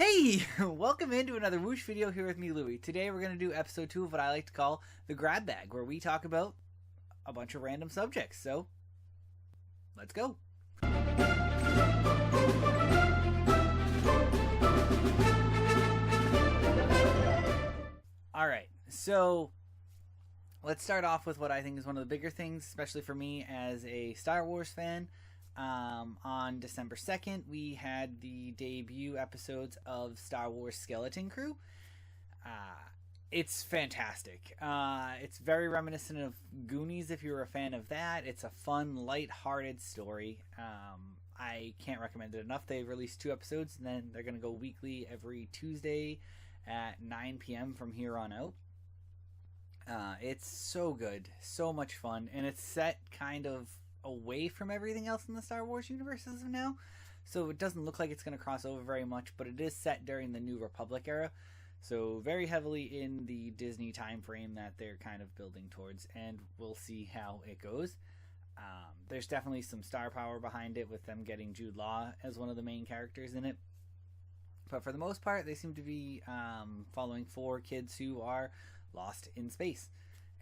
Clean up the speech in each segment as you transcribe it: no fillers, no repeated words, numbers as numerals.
Hey, welcome into another Whoosh video here with me, Louie. Today we're going to do episode 2 of what I like to call the grab bag, where we talk about a bunch of random subjects. So, let's go. Alright, so let's start off with what I think is one of the bigger things, especially for me as a Star Wars fan. On December 2nd, we had the debut episodes of Star Wars Skeleton Crew. It's fantastic. It's very reminiscent of Goonies, if you're a fan of that. It's a fun, light-hearted story. I can't recommend it enough. They released 2 episodes, and then they're going to go weekly every Tuesday at 9 p.m. from here on out. It's so good, so much fun, and it's set kind of away from everything else in the Star Wars universe as of now, so it doesn't look like it's going to cross over very much, but it is set during the New Republic era, so very heavily in the Disney time frame that they're kind of building towards, and we'll see how it goes. There's definitely some star power behind it with them getting Jude Law as one of the main characters in it, but for the most part they seem to be following 4 kids who are lost in space.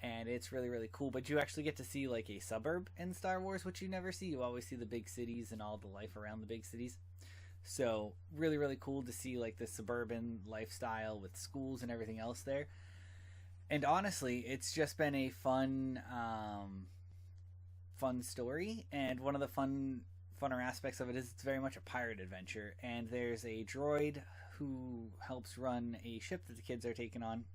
And it's really, really cool. But you actually get to see like a suburb in Star Wars, which you never see. You always see the big cities and all the life around the big cities. So really, really cool to see like the suburban lifestyle with schools and everything else there. And honestly, it's just been a fun story. And one of the funner aspects of it is it's very much a pirate adventure. And there's a droid who helps run a ship that the kids are taking on,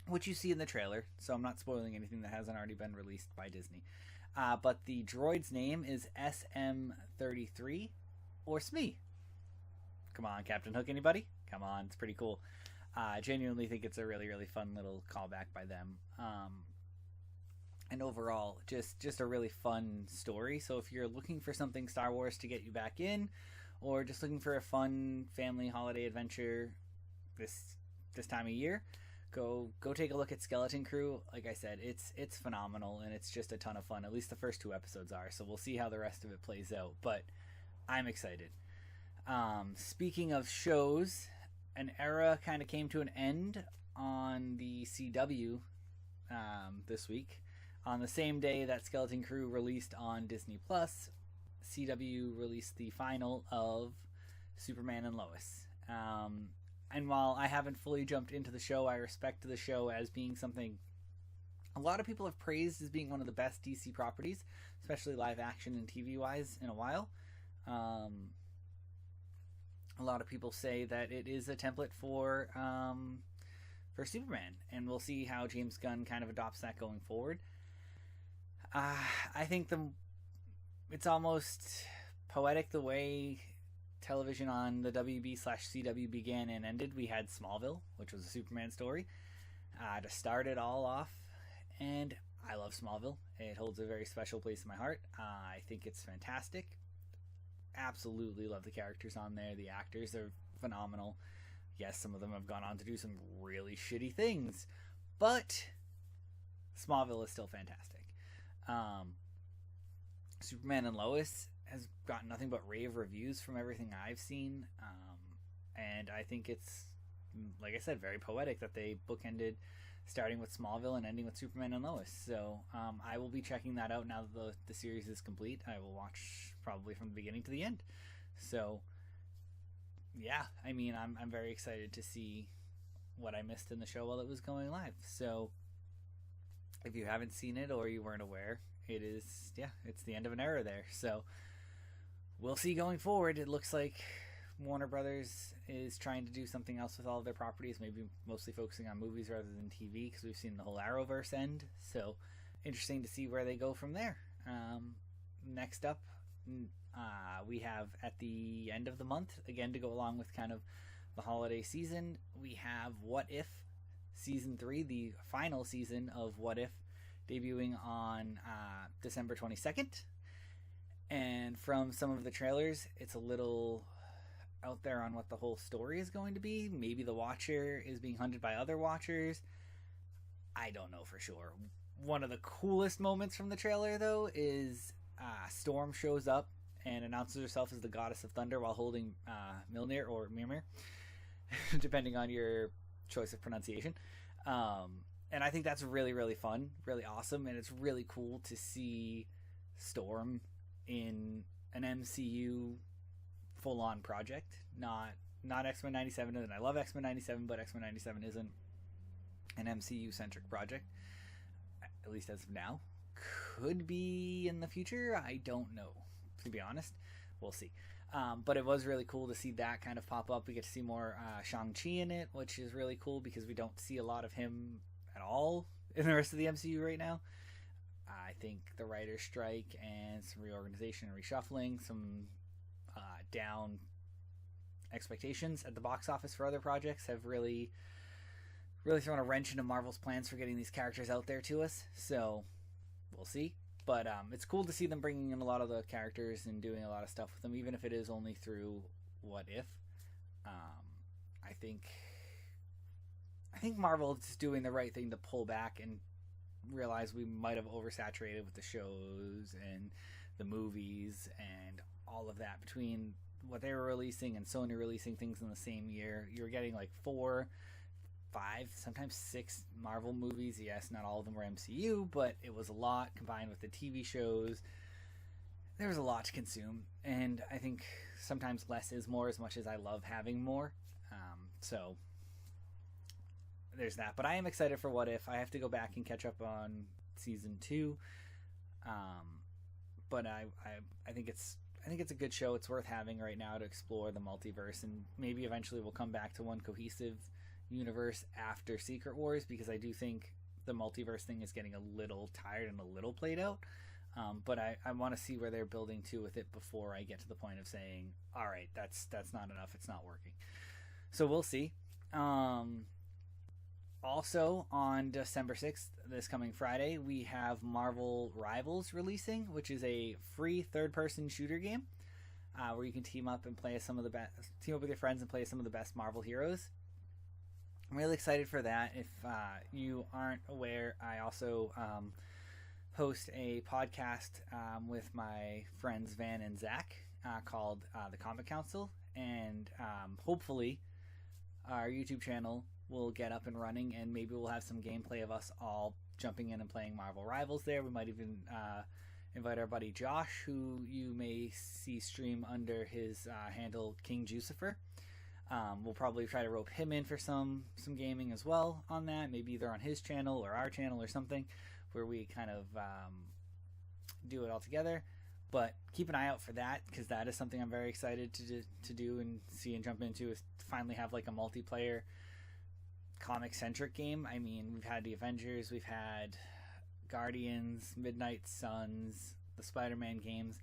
which you see in the trailer, so I'm not spoiling anything that hasn't already been released by Disney. But the droid's name is SM-33, or Smee. Come on, Captain Hook, anybody? Come on, it's pretty cool. I genuinely think it's a really, really fun little callback by them. And overall, just a really fun story. So if you're looking for something Star Wars to get you back in, or just looking for a fun family holiday adventure this time of year, Go take a look at Skeleton Crew. Like I said, it's phenomenal, and it's just a ton of fun. At least the first 2 episodes are, so we'll see how the rest of it plays out. But I'm excited. Speaking of shows, an era kind of came to an end on the CW this week. On the same day that Skeleton Crew released on Disney Plus, CW released the final of Superman and Lois. And while I haven't fully jumped into the show, I respect the show as being something a lot of people have praised as being one of the best DC properties, especially live action and TV wise, in a while. A lot of people say that it is a template for Superman, and we'll see how James Gunn kind of adopts that going forward. I think it's almost poetic the way television on the WB/CW began and ended. We had Smallville, which was a Superman story, to start it all off, and I love Smallville. It holds a very special place in my heart. I think it's fantastic. Absolutely love the characters on there. The actors are phenomenal. Yes, some of them have gone on to do some really shitty things, but Smallville is still fantastic. Superman and Lois has gotten nothing but rave reviews from everything I've seen, and I think it's, like I said, very poetic that they bookended starting with Smallville and ending with Superman and Lois. So I will be checking that out now that the series is complete. I will watch probably from the beginning to the end. So yeah, I mean, I'm very excited to see what I missed in the show while it was going live. So if you haven't seen it or you weren't aware, it's the end of an era there. So we'll see going forward. It looks like Warner Brothers is trying to do something else with all of their properties, maybe mostly focusing on movies rather than TV, because we've seen the whole Arrowverse end. So interesting to see where they go from there. Next up, we have at the end of the month, again to go along with kind of the holiday season, we have What If Season 3, the final season of What If, debuting on December 22nd. And from some of the trailers, it's a little out there on what the whole story is going to be. Maybe the Watcher is being hunted by other Watchers. I don't know for sure. One of the coolest moments from the trailer, though, is Storm shows up and announces herself as the Goddess of Thunder while holding Mjolnir or Mimir. depending on your choice of pronunciation. And I think that's really, really fun, really awesome, and it's really cool to see Storm in an MCU full-on project, not X-Men 97, and I love X-Men 97, but X-Men 97 isn't an MCU-centric project, at least as of now. Could be in the future, I don't know, to be honest. We'll see. But it was really cool to see that kind of pop up. We get to see more Shang-Chi in it, which is really cool because we don't see a lot of him at all in the rest of the MCU right now. I think the writer's strike and some reorganization and reshuffling, some down expectations at the box office for other projects have really thrown a wrench into Marvel's plans for getting these characters out there to us. So we'll see. But it's cool to see them bringing in a lot of the characters and doing a lot of stuff with them, even if it is only through What If. I think Marvel is doing the right thing to pull back and realize we might have oversaturated with the shows and the movies and all of that. Between what they were releasing and Sony releasing things in the same year, you were getting like 4, 5, sometimes 6 Marvel movies. Yes, not all of them were MCU, but it was a lot combined with the TV shows. There was a lot to consume, and I think sometimes less is more, as much as I love having more. So there's that. But I am excited for What If. I have to go back and catch up on season 2. But I think it's a good show. It's worth having right now to explore the multiverse, and maybe eventually we'll come back to one cohesive universe after Secret Wars, because I do think the multiverse thing is getting a little tired and a little played out. But I want to see where they're building to with it before I get to the point of saying, all right, that's not enough, it's not working. So we'll see. Also on December 6th, this coming Friday, we have Marvel Rivals releasing, which is a free third-person shooter game where you can team up with your friends and play some of the best Marvel heroes. I'm really excited for that. If you aren't aware, I also host a podcast with my friends Van and Zach called The Comic Council, and hopefully our YouTube channel will get up and running, and maybe we'll have some gameplay of us all jumping in and playing Marvel Rivals there. We might even invite our buddy Josh, who you may see stream under his handle King Jucifer. We'll probably try to rope him in for some gaming as well on that, maybe either on his channel or our channel or something, where we kind of do it all together. But keep an eye out for that, because that is something I'm very excited to do and see and jump into, is to finally have like a multiplayer comic-centric game. I mean, we've had the Avengers, we've had Guardians, Midnight Suns, the Spider-Man games,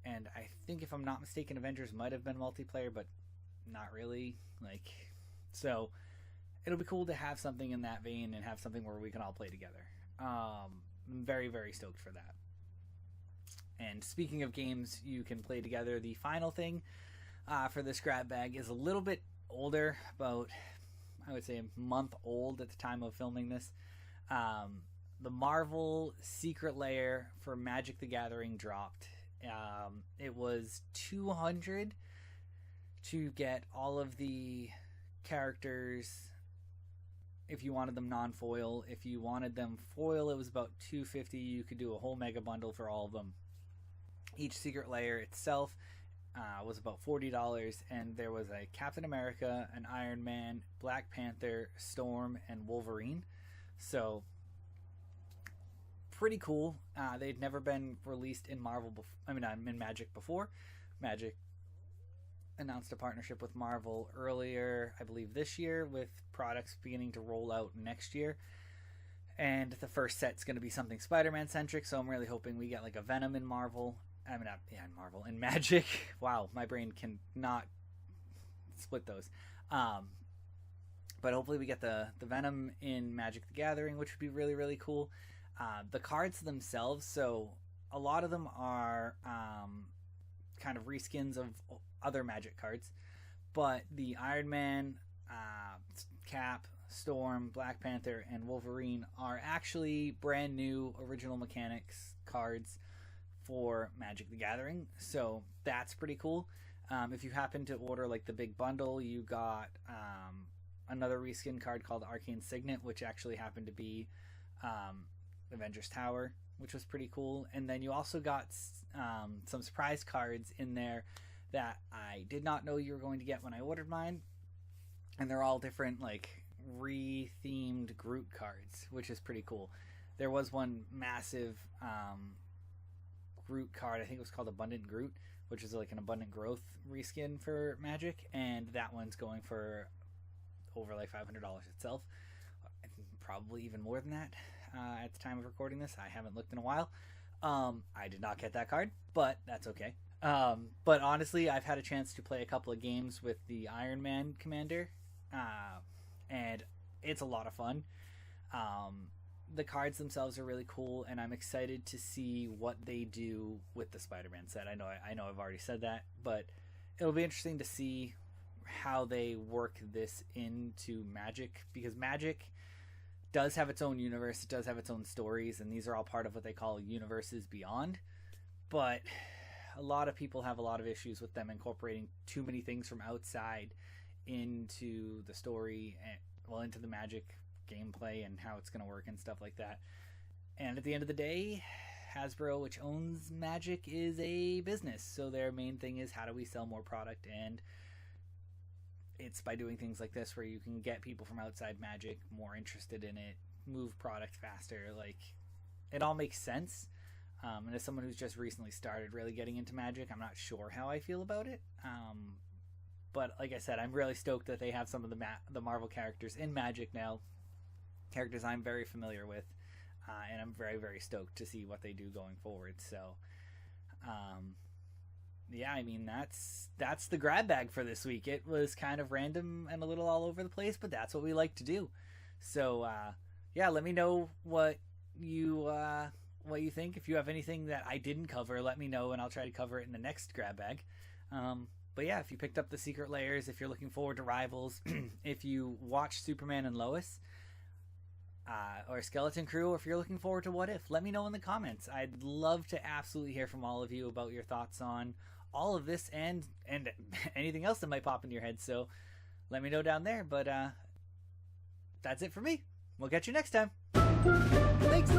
and I think, if I'm not mistaken, Avengers might have been multiplayer, but not really. So it'll be cool to have something in that vein and have something where we can all play together. I'm very, very stoked for that. And speaking of games you can play together, the final thing for this grab bag is a little bit older, about, I would say, a month old at the time of filming this. The Marvel Secret Lair for Magic the Gathering dropped. It was $200 to get all of the characters if you wanted them non-foil. If you wanted them foil, it was about $250. You could do a whole mega bundle for all of them. Each Secret Lair itself was about $40, and there was a Captain America, an Iron Man, Black Panther, Storm, and Wolverine. So pretty cool. They'd never been released in in Magic before. Magic announced a partnership with Marvel earlier, I believe this year, with products beginning to roll out next year. And the first set's going to be something Spider-Man centric, so I'm really hoping we get like a Venom in Marvel. In Magic. Wow, my brain cannot split those. But hopefully we get the Venom in Magic the Gathering, which would be really, really cool. The cards themselves, so a lot of them are kind of reskins of other Magic cards, but the Iron Man, Cap, Storm, Black Panther, and Wolverine are actually brand new original mechanics cards for Magic the Gathering, so that's pretty cool. If you happen to order like the big bundle, you got another reskin card called Arcane Signet, which actually happened to be Avengers Tower, which was pretty cool. And then you also got some surprise cards in there that I did not know you were going to get when I ordered mine. And they're all different, like, re-themed Groot cards, which is pretty cool. There was one massive Groot card, I think it was called Abundant Groot, which is like an Abundant Growth reskin for Magic, and that one's going for over like $500 itself. Probably even more than that at the time of recording this. I haven't looked in a while. I did not get that card, but that's okay. But honestly, I've had a chance to play a couple of games with the Iron Man commander, and it's a lot of fun. The cards themselves are really cool, and I'm excited to see what they do with the Spider-Man set. I know I've already said that, but it'll be interesting to see how they work this into Magic, because Magic does have its own universe, it does have its own stories, and these are all part of what they call universes beyond. But a lot of people have a lot of issues with them incorporating too many things from outside into the story, and well, into the Magic gameplay and how it's going to work and stuff like that. And at the end of the day, Hasbro, which owns Magic, is a business, so their main thing is how do we sell more product, and it's by doing things like this where you can get people from outside Magic more interested in it, move product faster. Like, it all makes sense. And as someone who's just recently started really getting into Magic, I'm not sure how I feel about it. But like I said, I'm really stoked that they have some of the Marvel characters in Magic now, characters I'm very familiar with, and I'm very, very stoked to see what they do going forward. So, yeah, I mean, that's the grab bag for this week. It was kind of random and a little all over the place, but that's what we like to do. So, yeah, let me know what you think. If you have anything that I didn't cover, let me know, and I'll try to cover it in the next grab bag. But yeah, if you picked up the Secret Layers, if you're looking forward to Rivals, if you watched Superman and Lois, or Skeleton Crew, or if you're looking forward to What If, let me know in the comments. I'd love to absolutely hear from all of you about your thoughts on all of this and anything else that might pop in your head. So let me know down there. But that's it for me. We'll catch you next time. Thanks.